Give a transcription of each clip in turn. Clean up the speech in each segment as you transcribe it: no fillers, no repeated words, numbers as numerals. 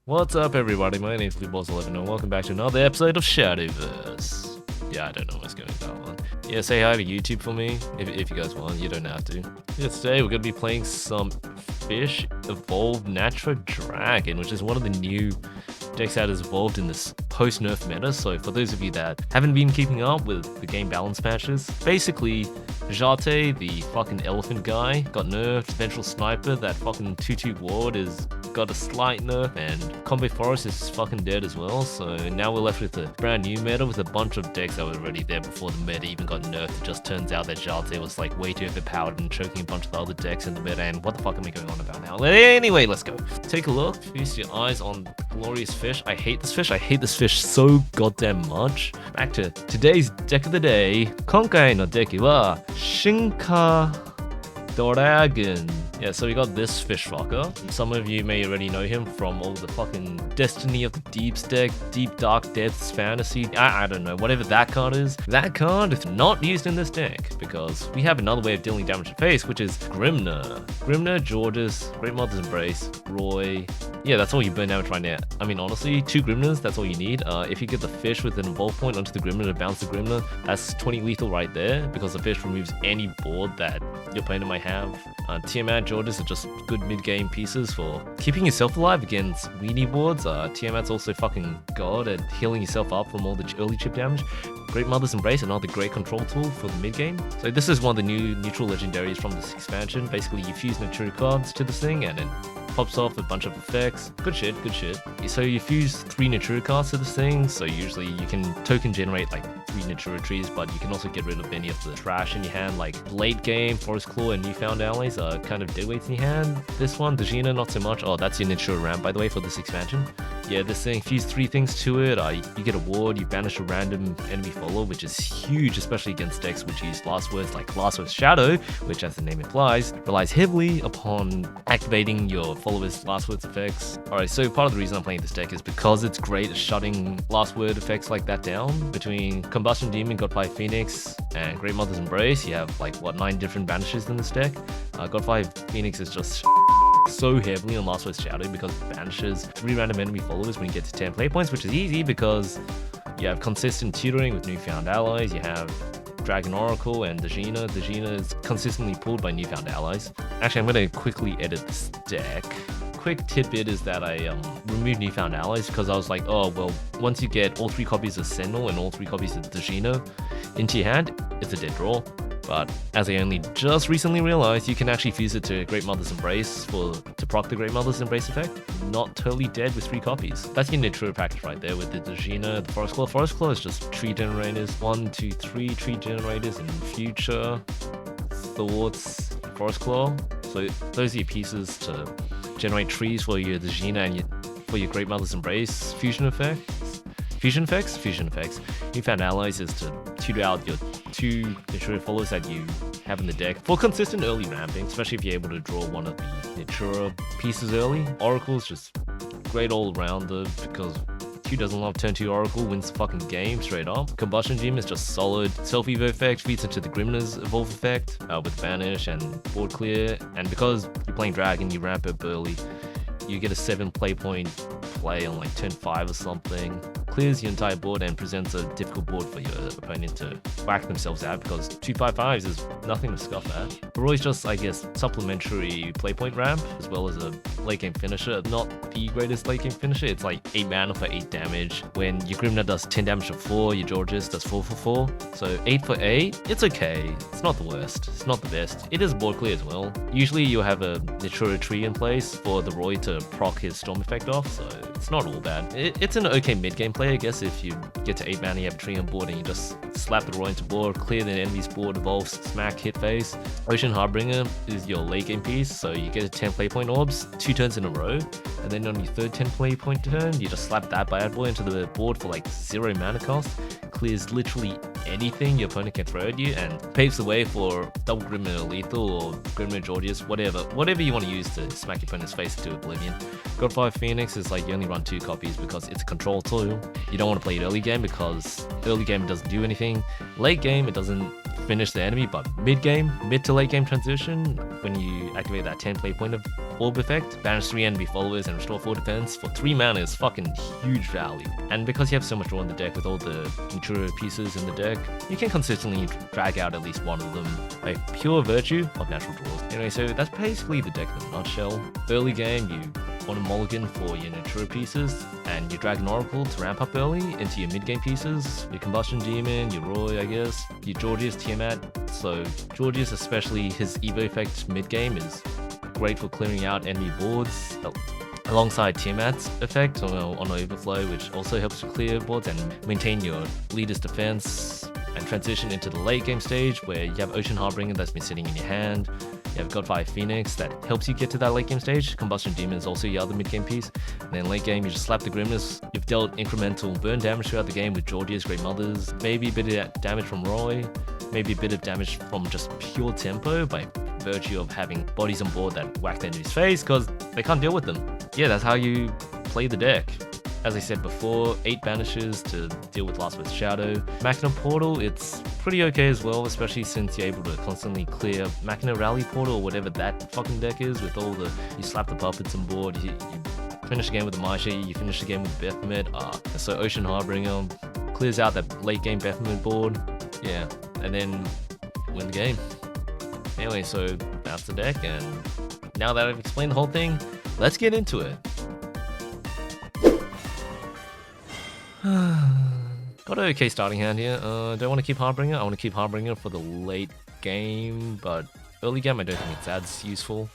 What's up, everybody? My name is BlueBalls11 and welcome back to another episode of Shadowverse. Yeah, I don't know what's going on. Yeah, say hi to YouTube for me if you guys want. You don't have to. Yeah, today we're gonna be playing some Fish Evolved Natural Dragon, which is one of the new decks that has evolved in this post-nerf meta. So for those of you that haven't been keeping up with the game balance patches, basically Jate, the fucking elephant guy, got nerfed. Ventral Sniper, that fucking 2/2 ward, is got a slight nerf, and Combo Forest is fucking dead as well. So now we're left with a brand new meta with a bunch of decks that were already there before the meta even got nerfed. It just turns out that Jate was like way too overpowered and choking a bunch of the other decks in the meta, and what the fuck am I going on about now? Anyway, let's go. Take a look, feast your eyes on glorious fish. I hate this fish. I hate this fish so goddamn much. Back to today's deck of the day. 今回のデッキは進化 Dragon. Yeah, so we got this fish fucker. Some of you may already know him from all the fucking Destiny of the Deeps deck, Deep Dark Depths Fantasy. I don't know, whatever that card is. That card is not used in this deck because we have another way of dealing damage to face, which is Grimner. Grimner, Georges, Great Mother's Embrace, Roy. Yeah, that's all you burn damage right now. I mean, honestly, 2 Grimners, that's all you need. If you get the fish with an evolve point onto the Grimner to bounce the Grimner, that's 20 lethal right there because the fish removes any board that your opponent might have. Tiamat, Georges are just good mid-game pieces for keeping yourself alive against weenie boards. Tiamat's also fucking god at healing yourself up from all the early chip damage. Great Mother's Embrace, another great control tool for the mid-game. So this is one of the new neutral legendaries from this expansion. Basically, you fuse Natura cards to this thing and it pops off a bunch of effects. Good shit, good shit. So you fuse 3 Natura cards to this thing, so usually you can token generate like 3 Natura trees, but you can also get rid of any of the trash in your hand, like late game, Forest Claw, and Newfound Allies are kind of deadweights in your hand. This one, Machina, not so much. Oh, that's your Natura ramp, by the way, for this expansion. Yeah, this thing, fuse 3 things to it, you get a ward, you banish a random enemy follower, which is huge, especially against decks which use last words like Last Words Shadow, which as the name implies, relies heavily upon activating your followers' last words effects. Alright, so part of the reason I'm playing this deck is because it's great at shutting last word effects like that down. Between Combustion Demon, Godfire Phoenix, and Great Mother's Embrace, you have like, what, 9 different banishes in this deck? Godfire Phoenix is just so heavily on Last Words Shadow because it banishes 3 random enemy followers when you get to 10 play points, which is easy because you have consistent tutoring with Newfound Allies, you have Dragon Oracle and Degina. Degina is consistently pulled by Newfound Allies. Actually, I'm going to quickly edit this deck. Quick tidbit is that I removed Newfound Allies because I was like, oh, well, once you get all 3 copies of Sentinel and all 3 copies of Degina into your hand, it's a dead draw. But as I only just recently realized, you can actually fuse it to Great Mother's Embrace to proc the Great Mother's Embrace effect. Not totally dead with 3 copies. That's your Natura package right there with the Degina, the Forest Claw. Forest Claw is just tree generators. 1, 2, 3 tree generators in future. Thoughts, Forest Claw. So those are your pieces to generate trees for your Degina and for your Great Mother's Embrace fusion effects. Fusion effects. Newfound Allies is to tutor out your 2 Natura followers that you have in the deck for consistent early ramping, especially if you're able to draw one of the Natura pieces early. Oracle's just great all-rounder because 2 doesn't love turn 2 Oracle, wins the fucking game straight up. Combustion Gym is just solid. Self-evo effect feeds into the Grimner's evolve effect with banish and board clear, and because you're playing Dragon, you ramp up early. You get a 7 play point play on like turn 5 or something. Clears your entire board and presents a difficult board for your opponent to whack themselves out because 2/5/5s is nothing to scoff at. Roy's just, I guess, supplementary playpoint ramp as well as a late game finisher. Not the greatest late game finisher. It's like 8 mana for 8 damage. When your Grimner does 10 damage for 4, your Georges does 4 for 4. So 8 for 8, it's okay. It's not the worst. It's not the best. It is board clear as well. Usually you'll have a Natura tree in place for the Roy to proc his storm effect off, so it's not all bad. It's an okay mid-game play, I guess. If you get to 8 mana, you have a tree on board and you just slap the Roy into board, clear the enemy's board, evolve, smack, hit face. Ocean Harbinger is your late game piece, so you get a 10 play point orbs 2 turns in a row, and then on your third 10 play point turn, you just slap that bad boy into the board for like 0 mana cost. Clears literally anything your opponent can throw at you, and paves the way for double Grimmer Lethal or Grimmer Georgius, whatever you want to use to smack your opponent's face to oblivion. Godfire Phoenix is like you only run 2 copies because it's a control tool. You don't want to play it early game because early game it doesn't do anything. Late game it doesn't finish the enemy, but mid to late game transition, when you activate that 10 play point of orb effect, banish 3 enemy followers and restore 4 defense for 3 mana is fucking huge value. And because you have so much draw in the deck with all the mature pieces in the deck, you can consistently drag out at least one of them by pure virtue of natural draws. Anyway, so that's basically the deck in a nutshell. Early game, you want a mulligan for your Natura pieces, and you drag an Oracle to ramp up early into your mid-game pieces, your Combustion Demon, your Roy, I guess, your Georgius, Tiamat. So Georgius, especially his Evo effect mid-game, is great for clearing out enemy boards, alongside Tiamat's effect on Overflow, which also helps to clear boards and maintain your leader's defense, and transition into the late game stage where you have Ocean Harbinger that's been sitting in your hand. You have Godfire Phoenix that helps you get to that late game stage. Combustion Demon is also your other mid game piece. And then late game, you just slap the Grimness. You've dealt incremental burn damage throughout the game with Georgia's Great Mothers. Maybe a bit of damage from Roy. Maybe a bit of damage from just pure tempo by virtue of having bodies on board that whack the enemy's face because they can't deal with them. Yeah, that's how you play the deck. As I said before, 8 banishes to deal with Last Word's Shadow. Machina Portal, it's pretty okay as well, especially since you're able to constantly clear Machina Rally Portal or whatever that fucking deck is with all the, you slap the puppets on board, you finish the game with the Machina, you finish the game with Baphomet. So Ocean Harbinger clears out that late game Baphomet board, yeah, and then win the game. Anyway, so that's the deck, and now that I've explained the whole thing, let's get into it. Got an okay starting hand here. Don't want to keep Harbinger. I want to keep Harbinger for the late game, but early game I don't think it's as useful.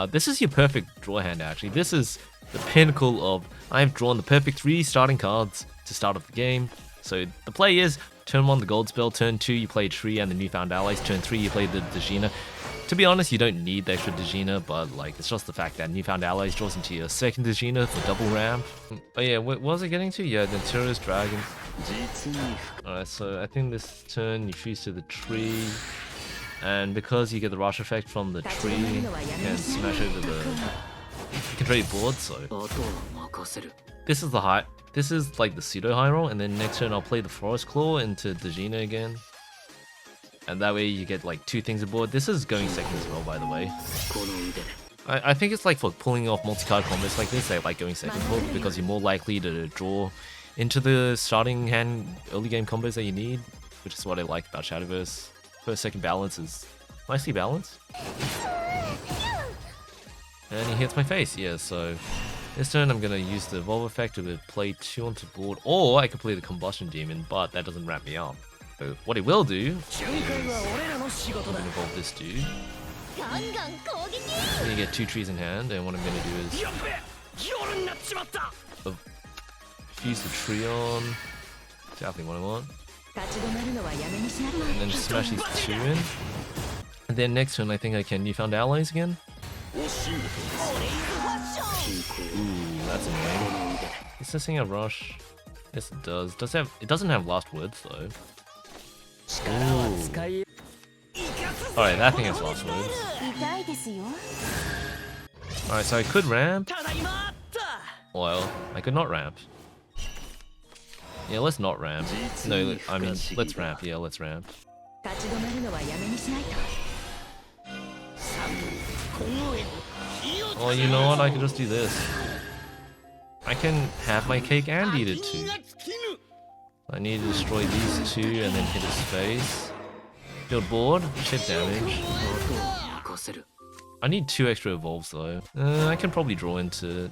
This is your perfect draw hand actually. This is the pinnacle of, I've drawn the perfect 3 starting cards to start off the game. So the play is, turn 1 the gold spell, turn 2 you play Tree and the Newfound Allies, turn 3 you play the Degina. To be honest, you don't need the extra Degina, but like it's just the fact that Newfound Allies draws into your second Degina for double ramp. Oh yeah, what was I getting to? Yeah, the Natura's Dragon. Alright, so I think this turn you fuse to the tree, and because you get the rush effect from the tree, you can smash over the... You can trade board, so... This is the high... This is like the pseudo high roll, and then next turn I'll play the Forest Claw into Degina again. And that way you get like 2 things aboard. This is going second as well, by the way. I think it's like for pulling off multi-card combos like this, they like going second for, because you're more likely to draw into the starting hand early game combos that you need, which is what I like about Shadowverse. First second balance is nicely balanced. And he hits my face, yeah, so this turn I'm gonna use the Evolve effect to play 2 onto board, or I could play the Combustion Demon, but that doesn't ramp me up. So what it will do is I'm gonna evolve this dude. Then you get 2 trees in hand, and what I'm gonna do is fuse the tree on. Exactly what I want. And then just smash these 2 in. And then next turn I think I can Newfound Allies again. Ooh, that's annoying. Does this thing have rush? Yes it does. It doesn't have last words though. Alright, that thing has last words. Alright, so I could ramp. Well, I could not ramp. Yeah, let's not ramp. No, I mean, let's ramp. Yeah, let's ramp. Oh, you know what? I can just do this. I can have my cake and eat it too. I need to destroy these 2 and then hit his face. Build board, chip damage. I need 2 extra evolves though. I can probably draw into it.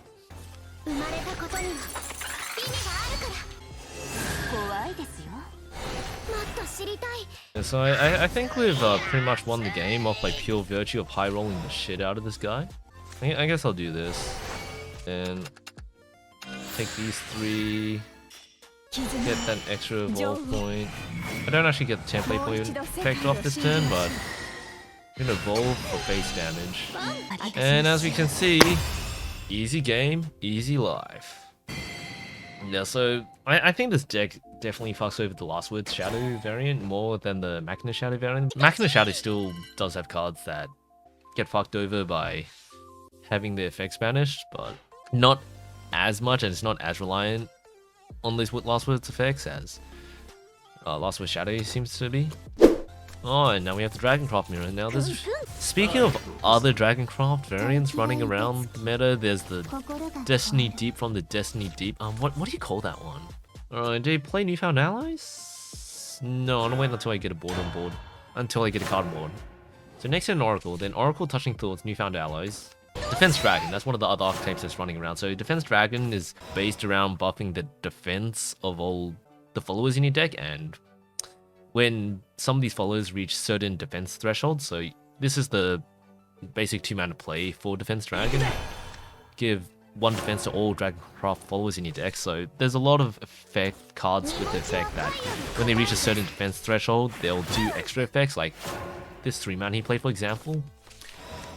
Yeah, so I think we've pretty much won the game off by pure virtue of high rolling the shit out of this guy. I guess I'll do this. And take these 3. Get that extra evolve point. I don't actually get the template point effect off this turn, but I'm gonna evolve for face damage. And as we can see, easy game, easy life. Yeah, so I think this deck definitely fucks over the Last Word Shadow variant more than the Machina Shadow variant. Machina Shadow still does have cards that get fucked over by having the effects banished, but not as much, and it's not as reliant on these Last Words effects as Last Word Shadow seems to be. Oh, and now we have the Dragoncraft mirror. Now, speaking of other Dragoncraft variants running around meta, there's the Destiny Deep from the Destiny Deep. What do you call that one? Do you play Newfound Allies? No, I'm gonna wait until I get a board on board. Until I get a card on board. So next in Oracle, then Oracle, Touching Thoughts, Newfound Allies. Defense Dragon, that's one of the other archetypes that's running around. So Defense Dragon is based around buffing the defense of all the followers in your deck, and when some of these followers reach certain defense thresholds, so this is the basic 2-mana play for Defense Dragon. Give 1 defense to all Dragoncraft followers in your deck, so there's a lot of effect cards with the effect that when they reach a certain defense threshold, they'll do extra effects, like this 3-mana he played, for example.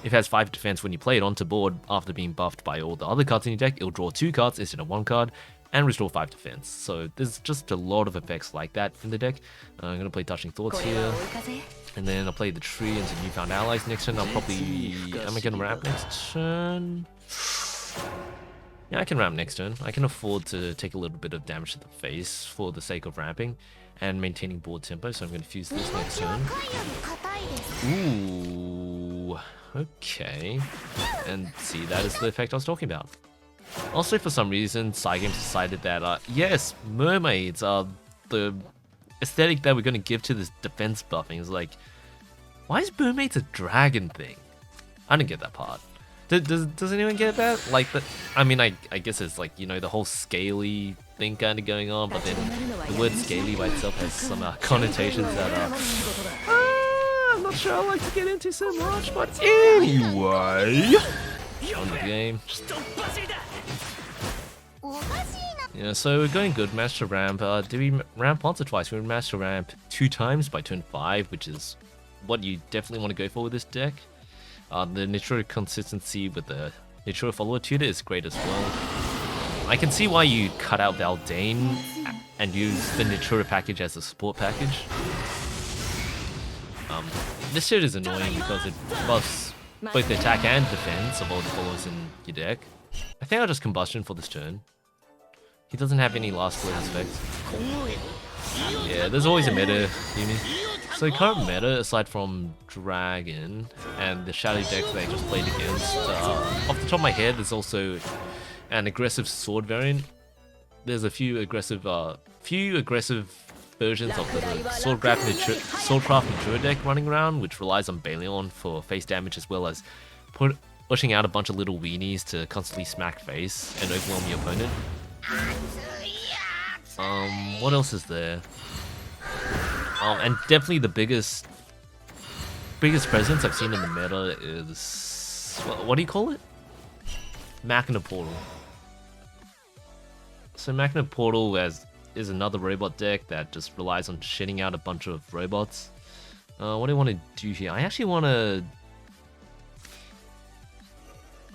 If it has 5 defense when you play it onto board after being buffed by all the other cards in your deck, it'll draw 2 cards instead of 1 card, and restore 5 defense. So there's just a lot of effects like that in the deck. I'm going to play Touching Thoughts here, and then I'll play the tree into Newfound Allies next turn. Am I going to ramp next turn? Yeah, I can ramp next turn. I can afford to take a little bit of damage to the face for the sake of ramping and maintaining board tempo, so I'm going to fuse this next turn. Ooh, okay. And see, that is the effect I was talking about. Also, for some reason, Cygames decided that, yes, mermaids are the aesthetic that we're going to give to this defense buffing. It's like, why is mermaids a dragon thing? I didn't get that part. Does anyone get that? Like, I mean, I guess it's like, you know, the whole scaly thing kind of going on, but then the word scaly by itself has some connotations that are... I'm not sure I like to get into so much, but anyway... On the game. Yeah, so we're going good. Managed to ramp. Did we ramp once or twice? We managed to ramp 2 times by turn 5, which is what you definitely want to go for with this deck. The Natura consistency with the Natura follower tutor is great as well. I can see why you cut out Valdane and use the Natura package as a support package. This shit is annoying because it buffs both the attack and defense of all the followers in your deck. I think I'll just Combustion for this turn. He doesn't have any last word effects. Yeah, there's always a meta, Yumi. So current meta, aside from Dragon and the Shadow decks that I just played against, off the top of my head, there's also an aggressive sword variant. There's a few aggressive versions of the Swordcraft Natura deck running around, which relies on Balion for face damage as well as pushing out a bunch of little weenies to constantly smack face and overwhelm your opponent. What else is there? And definitely the biggest presence I've seen in the meta is... What do you call it? Machina Portal. So Machina Portal is another robot deck that just relies on shitting out a bunch of robots. What do I want to do here? I actually want to...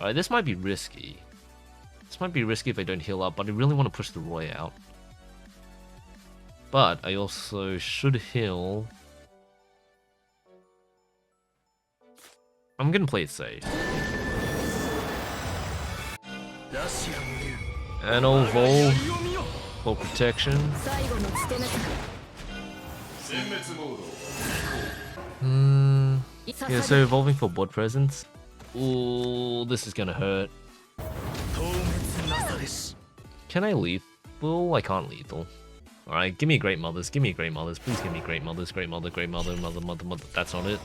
Alright, this might be risky. This might be risky if I don't heal up, but I really want to push the Roy out. But I also should heal. I'm gonna play it safe. And I'll Vol for protection. Yeah, so evolving for board presence. Ooh, this is gonna hurt. Can I lethal? I can't lethal. Alright, give me a Great Mothers, give me a Great Mothers, please give me Great Mothers, Great Mother, Mother, that's not it.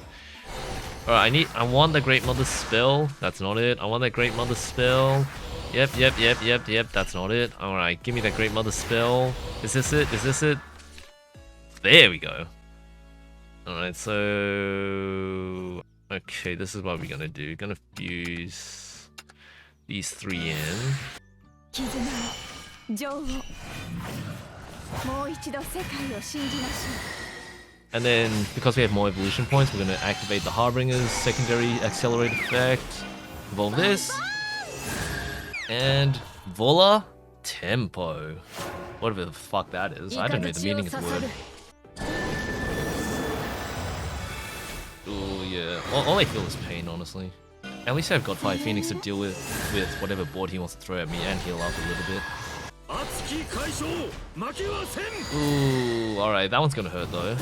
Alright, I want the Great Mother spell, that's not it. I want that Great Mother spell. Yep, that's not it. Alright, give me that Great Mother spell. Is this it? Is this it? There we go. Alright, so... Okay, this is what we're gonna do. We're gonna fuse these 3 in. And then, because we have more evolution points, we're going to activate the Harbinger's secondary accelerate effect, evolve this, and voila, Tempo. Whatever the fuck that is. I don't know the meaning of the word. Oh yeah. All I feel is pain, honestly. At least I've got Fire Phoenix to deal with whatever board he wants to throw at me and heal up a little bit. Ooh, alright, that one's gonna hurt though.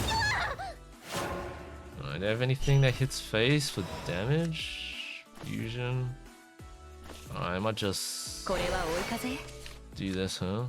Alright, do I have anything that hits face for damage? Fusion. Alright, I might just do this, huh?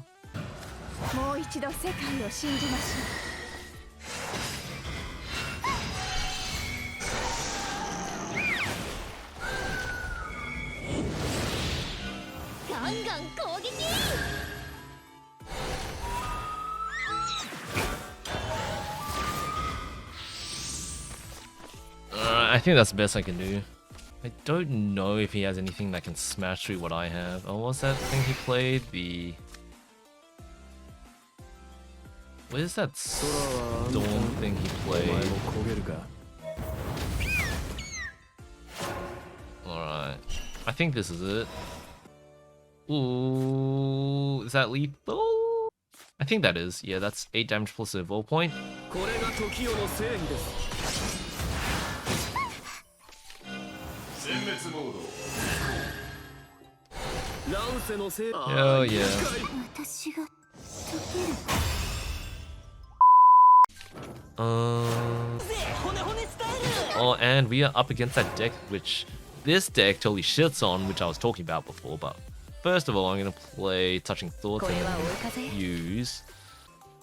I think that's the best I can do. I don't know if he has anything that can smash through what I have. Oh, what's that thing he played? What is that storm thing he played? Alright. I think this is it. Ooh, is that lethal? I think that is. Yeah, that's 8 damage plus a evolve point. Hell yeah. Oh, and we are up against that deck, which this deck totally shits on, which I was talking about before. But first of all, I'm gonna play Touching Thoughts and use.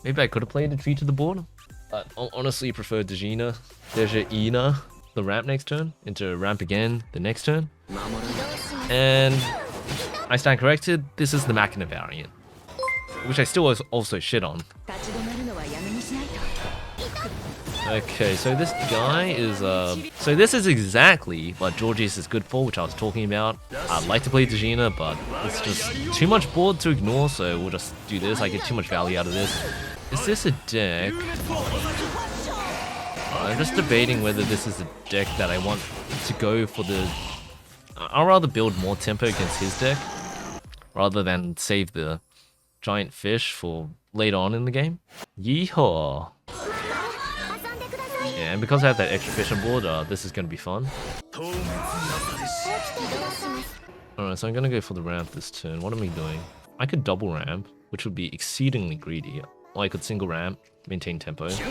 Maybe I could have played a tree to the board, but I honestly prefer Dejina, the ramp next turn, into ramp again the next turn. And I stand corrected, this is the Machina variant, which I still also shit on. Okay, so this guy is, so this is exactly what Georgius is good for, which I was talking about. I'd like to play Dejina, but it's just too much board to ignore, so we'll just do this. I get too much value out of this. Is this a deck? I'm just debating whether this is a deck that I want to go for the... I'll rather build more tempo against his deck, rather than save the giant fish for later on in the game. Yeehaw! Yeah, and because I have that extra fish on board, this is going to be fun. Alright, so I'm going to go for the ramp this turn. What am I doing? I could double ramp, which would be exceedingly greedy. Or I could single ramp, maintain tempo. Smash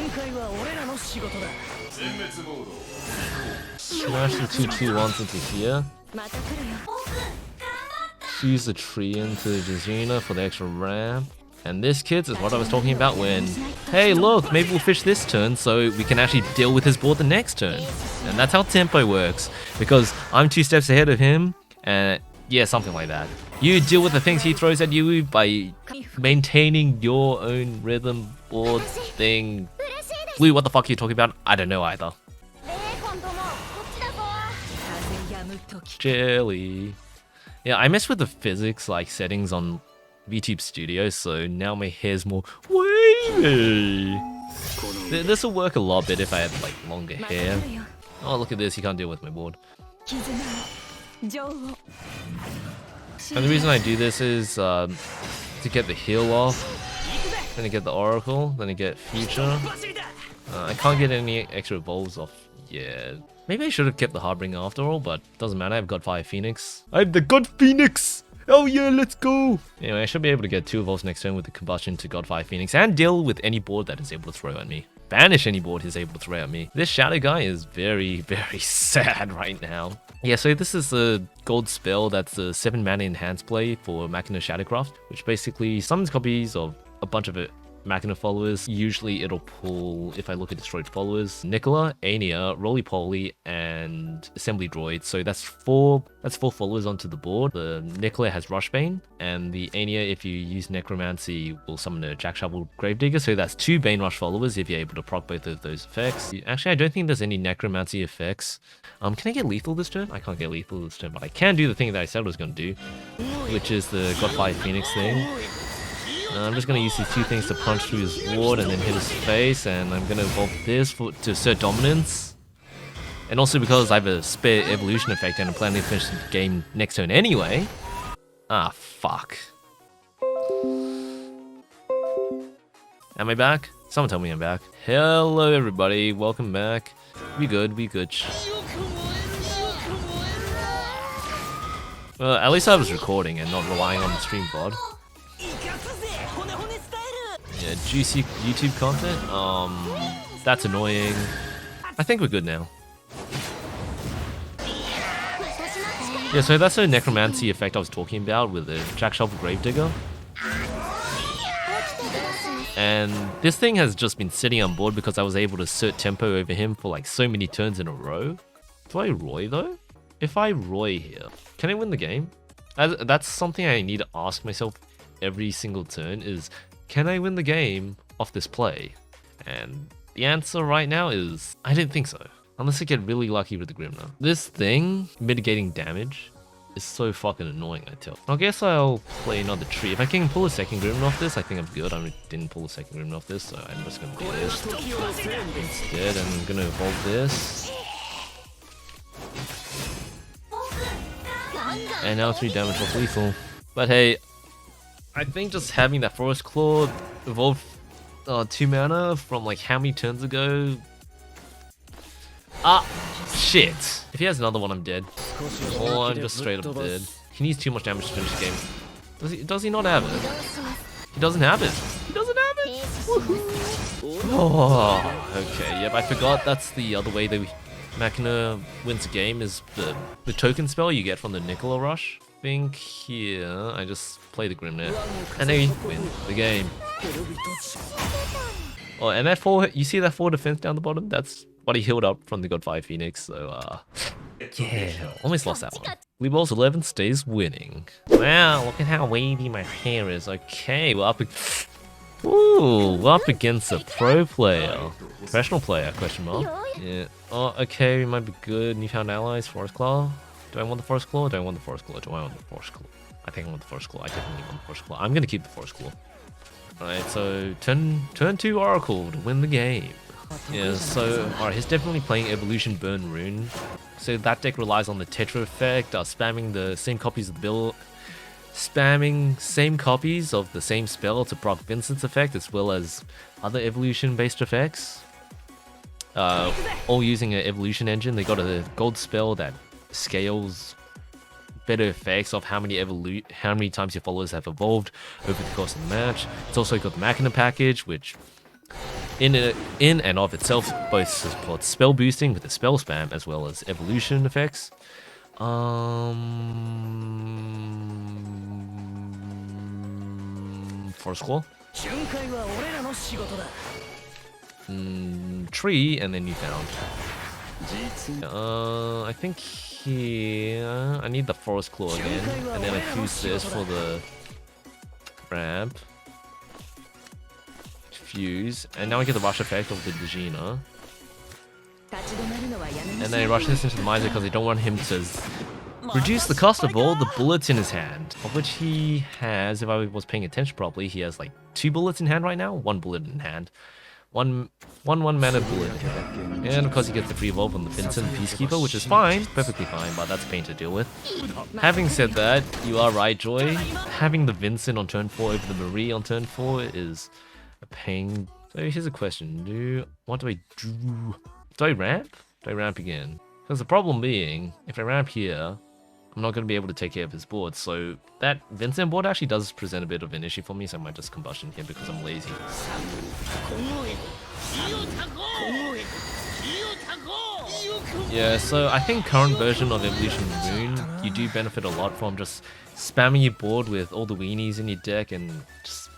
the 2/2/1s into here. Fuse the tree into Dejina for the extra ramp. And this, kids, is what I was talking about when, hey look, maybe we'll fish this turn so we can actually deal with his board the next turn. And that's how tempo works, because I'm 2 steps ahead of him, and yeah, something like that. You deal with the things he throws at you by maintaining your own rhythm board thing. Blue, what the fuck are you talking about? I don't know either. Jelly. Yeah, I messed with the physics like settings on VTube Studio, so now my hair's more wavy. This will work a lot better if I had like longer hair. Oh, look at this, you can't deal with my board. And the reason I do this is to get the heal off, then to get the Oracle, then to get Future. I can't get any extra evolves off yet. Maybe I should have kept the Harbinger after all, but doesn't matter, I've got Fire Phoenix. I'm the God Phoenix! Oh yeah, let's go! Anyway, I should be able to get 2 evolves next turn with the Combustion to Godfire Phoenix and deal with any board that is able to throw at me. Banish any board he's able to throw at me. This Shadow guy is very, very sad right now. Yeah, so this is a gold spell that's a 7 mana enhanced play for Machina Shadowcraft, which basically summons copies of a bunch of Machina followers. Usually it'll pull, if I look at destroyed followers, Nicola, Ania, Roly-Poly, and Assembly Droid. So that's four followers onto the board. The Nicola has Rushbane, and the Ania, if you use Necromancy, will summon a Jack Shovel Gravedigger. So that's 2 Bane Rush followers if you're able to proc both of those effects. Actually, I don't think there's any Necromancy effects. Can I get lethal this turn? I can't get lethal this turn, but I can do the thing that I said I was going to do, which is the Godfire Phoenix thing. I'm just going to use these 2 things to punch through his ward and then hit his face, and I'm going to evolve this to assert dominance. And also because I have a spare evolution effect and I'm planning to finish the game next turn anyway. Ah, fuck. Am I back? Someone tell me I'm back. Hello everybody, welcome back. We good, we good. Well, at least I was recording and not relying on the stream VOD. Yeah, juicy YouTube content. That's annoying. I think we're good now. Yeah, so that's the necromancy effect I was talking about with the Jack Shovel Gravedigger. And this thing has just been sitting on board because I was able to assert tempo over him for like so many turns in a row. Do I Roy though? If I Roy here, can I win the game? That's something I need to ask myself every single turn is, can I win the game off this play? And the answer right now is, I don't think so. Unless I get really lucky with the Grimner. This thing, mitigating damage, is so fucking annoying, I tell. I guess I'll play another tree. If I can pull a second Grimner off this, I think I'm good. I didn't pull a second Grimner off this, so I'm just gonna do this. Instead, I'm gonna evolve this. And now 3 damage off lethal. But hey, I think just having that Forest Claw evolve 2 mana from like how many turns ago? Ah, shit. If he has another one, I'm dead. Or I'm just straight up dead. He needs too much damage to finish the game. Does he not have it? He doesn't have it. He doesn't have it. Oh, okay. Yep, I forgot that's the other way that Machina wins a game is the token spell you get from the Nicola Rush. I think here I just play the Grimnet and they win the game. Oh, and that 4, you see that 4 defense down the bottom? That's what he healed up from the Godfire Phoenix, so yeah, almost lost that one. Blue Balls 11 stays winning. Wow, look at how wavy my hair is. Okay, we're up against a pro player. Professional player, question mark. Yeah. Oh, okay, we might be good. Newfound allies, Forest Claw. Do I want the Forest Claw? Do I want the Forest Claw? Do I want the Forest Claw? I think I want the Forest Claw. I definitely want the Forest Claw. I'm gonna keep the Forest Claw. Alright, so turn 2 Oracle to win the game. Yeah, so alright, he's definitely playing Evolution Burn Rune. So that deck relies on the Tetra effect, spamming the same copies of the build, spamming same copies of the same spell to proc Vincent's effect, as well as other evolution-based effects. All using an evolution engine. They got a gold spell that scales better effects of how many times your followers have evolved over the course of the match. It's also got the Machina package, which in and of itself both supports spell boosting with the spell spam as well as evolution effects. Forest Claw. Tree, and then you found. I think here I need the Forest Claw again, and then I fuse this for the ramp. Fuse, and now I get the rush effect of the Djina. And then I rush this into the Miser because I don't want him to reduce the cost of all the bullets in his hand, of which he has, if I was paying attention properly, he has like 2 bullets in hand right now, 1 bullet in hand. One mana bullet in hand. And of course he gets the free evolve on the Vincent Peacekeeper, which is fine, perfectly fine, but that's a pain to deal with. Having said that, you are right, Joy. Having the Vincent on turn 4 over the Marie on turn 4 is a pain. So here's a question. What do I do? Do I ramp? Do I ramp again? Because the problem being, if I ramp here, I'm not going to be able to take care of his board. So that Vincent board actually does present a bit of an issue for me, so I might just combustion here because I'm lazy. Yeah, so I think current version of Evolution Rune, you do benefit a lot from just spamming your board with all the weenies in your deck and just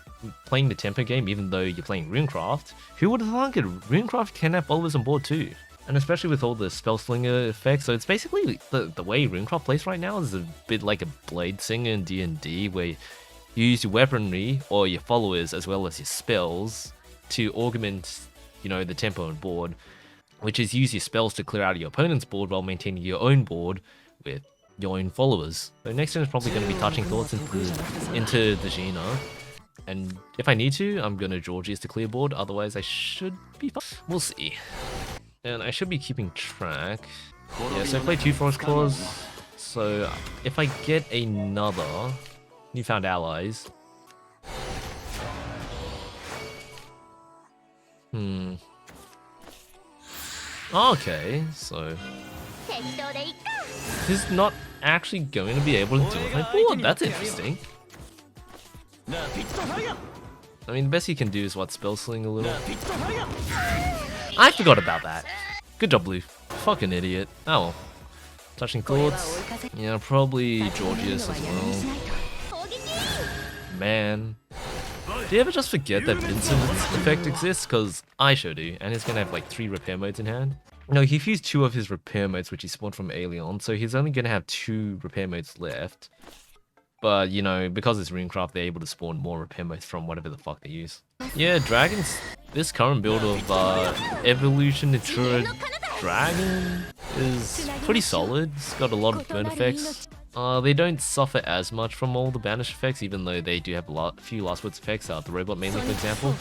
playing the tempo game, even though you're playing Runecraft. Who would have thunk it? Runecraft can have followers on board too. And especially with all the Spellslinger effects, so it's basically the way Runecraft plays right now is a bit like a Blade Singer in D&D, where you use your weaponry or your followers as well as your spells to augment, you know, the tempo on board, which is use your spells to clear out your opponent's board while maintaining your own board with your own followers. So next turn is probably going to be Touching Thoughts into the Djina. And if I need to, I'm going to Georgius to clear board, otherwise I should be fine. We'll see. And I should be keeping track. Yeah, so I play 2 Forest Claws. So if I get another Newfound Allies, Hmm. Okay, so he's not actually going to be able to do it with my board. That's interesting. I mean, the best he can do is what, spell sling a little. I forgot about that. Good job, Blue. Fucking idiot. Oh well. Touching thoughts. Yeah, probably Georgius as well. Man. Do you ever just forget that Vincent's effect exists? Because I sure do, and he's gonna have like 3 repair modes in hand. No, he fused 2 of his repair modes, which he spawned from Aeon, so he's only gonna have 2 repair modes left. But, you know, because it's Runecraft, they're able to spawn more repair modes from whatever the fuck they use. Yeah, Dragons, this current build of Evolution Natura Dragon is pretty solid. It's got a lot of burn effects. They don't suffer as much from all the banish effects, even though they do have a few last words effects, the robot mainly, for example.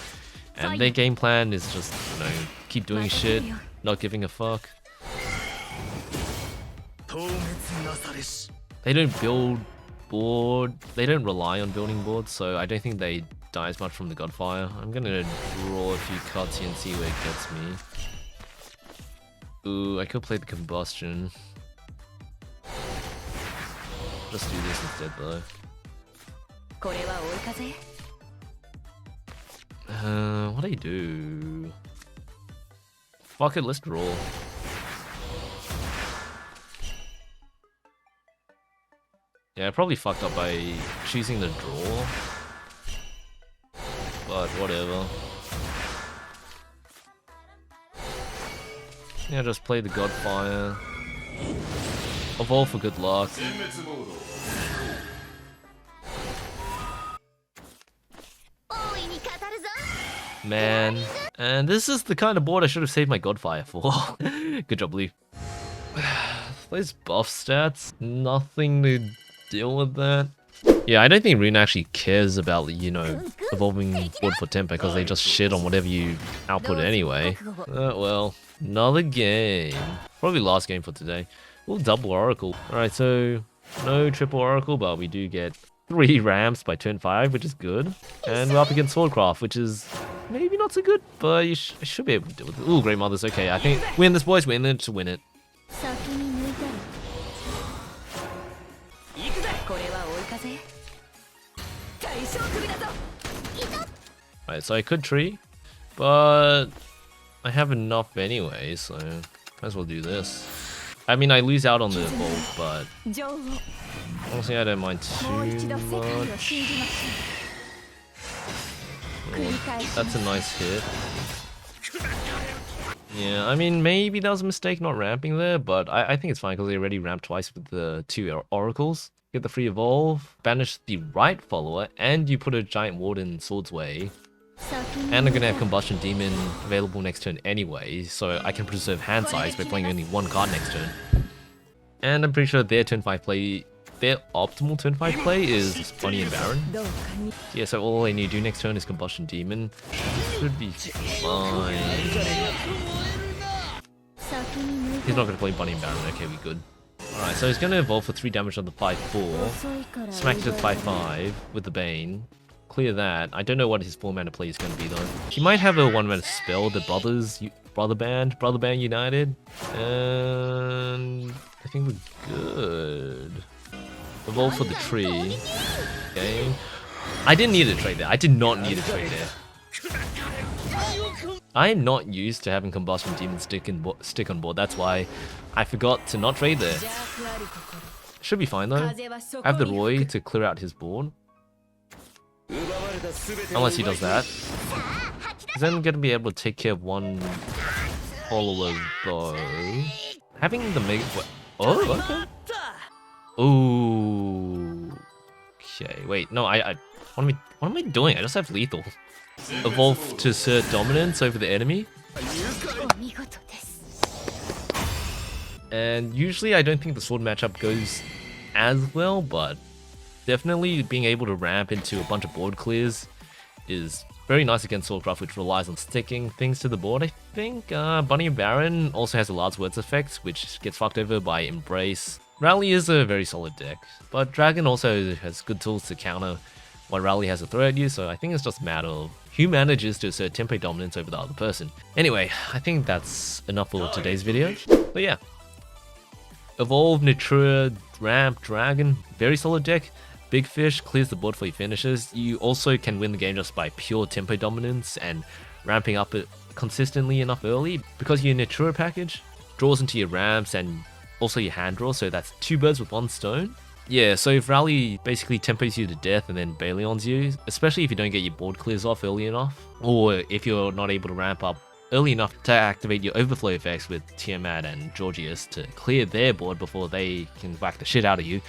And their game plan is just, you know, keep doing shit, not giving a fuck. They don't build board, they don't rely on building boards, so I don't think they die as much from the Godfire. I'm gonna draw a few cards here and see where it gets me. Ooh, I could play the Combustion. Let's do this instead though. What do you do? Fuck it, let's draw. Yeah, I probably fucked up by choosing the draw. But whatever. Yeah, just play the Godfire. Evolve for good luck. Man. And this is the kind of board I should have saved my Godfire for. Good job, Lee. Those buff stats, nothing to deal with that. Yeah, I don't think Rune actually cares about, you know, evolving board for tempo because they just shit on whatever you output anyway. Well, another game. Probably last game for today. We'll double Oracle. Alright, so no triple Oracle, but we do get 3 ramps by turn 5, which is good. And we're up against Swordcraft, which is maybe not so good, but you should be able to deal with it. Ooh, Great Mother's okay. I think win this, boys. Win it to win it. Alright, so I could tree, but I have enough anyway, so might as well do this. I mean, I lose out on the evolve, but honestly, I don't mind too much. Oh, that's a nice hit. Yeah, I mean, maybe that was a mistake not ramping there, but I think it's fine because they already ramped twice with the 2 oracles. Get the free evolve, banish the right follower, and you put a giant ward in Sword's Way. And I'm gonna have Combustion Demon available next turn anyway, so I can preserve hand size by playing only 1 card next turn. And I'm pretty sure their turn 5 play, their optimal turn 5 play is Bunny and Baron. Yeah, so all I need to do next turn is Combustion Demon. Should be fine. He's not gonna play Bunny and Baron, okay, we good. Alright, so he's gonna evolve for 3 damage on the 5-4. Smack it to 5-5 with the Bane. Clear that. I don't know what his 4-mana play is going to be though. He might have a 1-mana spell, the Brother Band United. And I think we're good. Evolve for the tree. Okay. I didn't need a trade there. I did not need a trade there. I am not used to having Combustion Demon stick on board. That's why I forgot to not trade there. Should be fine though. I have the Roy to clear out his board. Unless he does that. He's then going to be able to take care of 1 follower though. Having the mega... Oh, okay. Ooh. Okay, wait, no, what am I doing? I just have lethal. Evolve to assert dominance over the enemy. And usually I don't think the sword matchup goes as well, but definitely being able to ramp into a bunch of board clears is very nice against Swordcraft, which relies on sticking things to the board, I think. Bunny and Baron also has a Last Words effect, which gets fucked over by Embrace. Rally is a very solid deck, but Dragon also has good tools to counter what Rally has to throw at you, so I think it's just a matter of who manages to assert tempo dominance over the other person. Anyway, I think that's enough for today's video. But yeah, Evolve, Natura, Ramp, Dragon, very solid deck. Big Fish clears the board for your finishes. You also can win the game just by pure tempo dominance and ramping up it consistently enough early, because your Natura package draws into your ramps and also your hand draw, so that's 2 birds with 1 stone. Yeah, so if Rally basically tempos you to death and then Baleons you, especially if you don't get your board clears off early enough, or if you're not able to ramp up early enough to activate your overflow effects with Tiamat and Georgius to clear their board before they can whack the shit out of you.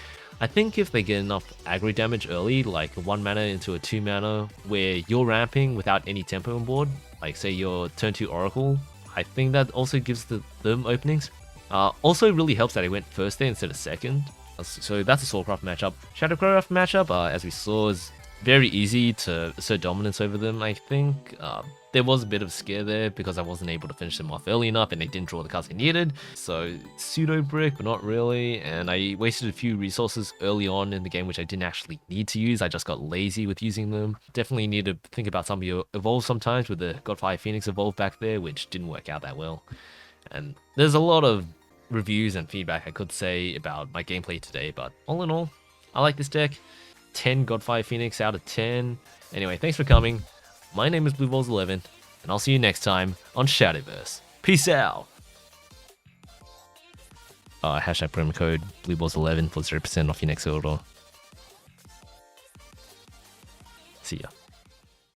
I think if they get enough aggro damage early, like a 1 mana into a 2 mana, where you're ramping without any tempo on board, like say your turn 2 Oracle, I think that also gives them openings. Also really helps that I went first there instead of second. So that's a Soulcraft matchup. Shadowcraft matchup, as we saw, is very easy to assert dominance over them, I think. There was a bit of scare there because I wasn't able to finish them off early enough and they didn't draw the cards I needed. So pseudo brick, but not really. And I wasted a few resources early on in the game which I didn't actually need to use. I just got lazy with using them. Definitely need to think about some of your evolves sometimes, with the Godfire Phoenix evolve back there, which didn't work out that well. And there's a lot of reviews and feedback I could say about my gameplay today, but all in all, I like this deck. 10 Godfire Phoenix out of 10. Anyway, thanks for coming. My name is BlueBalls11, and I'll see you next time on Shadowverse. Peace out! Hashtag promo code BlueBalls11 for 0% off your next order. See ya.